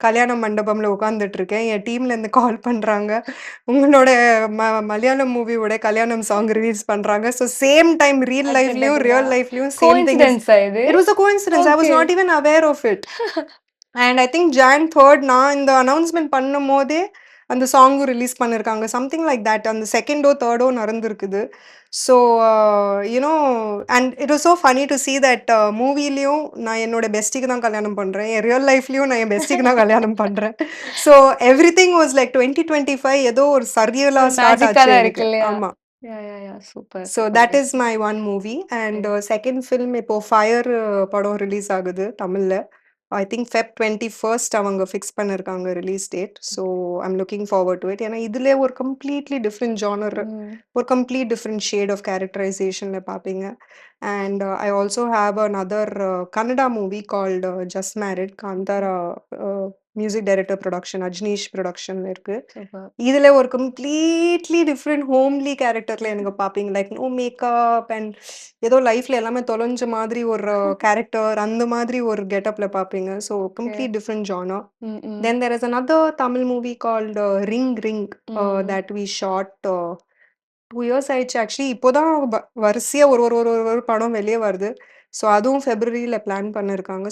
கல்யாண மண்டபம்ல உட்காந்துட்டு இருக்கேன். என் டீம்லேருந்து கால் பண்றாங்க. உங்களோட மலையாளம் மூவியோட கல்யாணம் சாங் ரிலீஸ் பண்றாங்க. ஸோ சேம் டைம் ரியல் அடடடடா! லைஃப்லயும் சேம் திங் இஸ் கோயின்சிடென்ஸா இது? It was a coincidence. I okay. Was not even aware of it. And I think Jan 3 நான் இந்த அனவுன்ஸ்மென்ட் பண்ணும்போதே அந்த சாங்கும் ரிலீஸ் பண்ணியிருக்காங்க. Something like that. அந்த 2ஓ 3ஓ நடந்திருக்குது. So you know and it was so funny to see that மூவிலயும் நான் என்னோட பெஸ்டிக்கு தான் கல்யாணம் பண்றேன். என் ரியல் லைஃப்லயும் நான் என் பெஸ்டிக்கு தான் கல்யாணம் பண்றேன். ஸோ எவ்ரிதிங் வாஸ் லைக் 2025 ஏதோ ஒரு சர்ரியலா ஒரு ஸ்டார்ட் மேஜிக்கா ஆச்சு தான் இருக்கு எனக்கு. இல்லையா? ஆமா. யாஹ்! சூப்பர், ஸோ தட் சூப்பர்ங்க. Is my one movie. And okay. Second film இப்போ ஃபயர் படம் ரிலீஸ் ஆகுது தமிழ்ல. ஐ திங்க் ஃபெப் 21 அவங்க ஃபிக்ஸ் பண்ணியிருக்காங்க release date. So I'm looking forward to it. ஏன்னா இதுல ஒரு கம்ப்ளீட்லி டிஃப்ரெண்ட் ஜானர், ம். ஒரு கம்ப்ளீட் டிஃப்ரெண்ட் ஷேட் ஆஃப் கேரக்டரைசேஷன்ல பார்ப்பீங்க. And I also have another Kannada movie called just married. Kantara music director production Ajaneesh ப்ரொடக்ஷன்ல இருக்கு. சூப்பர். இதுல ஒரு கம்ப்ளீட்லி டிஃப்ரெண்ட் ஹோம்லி கேரக்டர்ல எனக்கு பார்ப்பீங்க. லைக் நோ மேக்கப் அண்ட் ஏதோ லைஃப்ல எல்லாமே தொலைஞ்ச மாதிரி ஒரு கேரக்டர், அந்த மாதிரி ஒரு கெட்டப்ல பார்ப்பீங்க. So okay. Complete different genre. Hmm, hmm. Then there is another Tamil movie called ring ring hmm. That we shot 2 years ஆயிடுச்சு. ஆக்சுவலி இப்போதான் வரிசையா ஒரு ஒரு ஒரு ஒரு ஒரு படம் வெளிய வருது. ஸோ அதுவும் ஃபெப்ரவரியில பிளான் பண்ணியிருக்காங்க.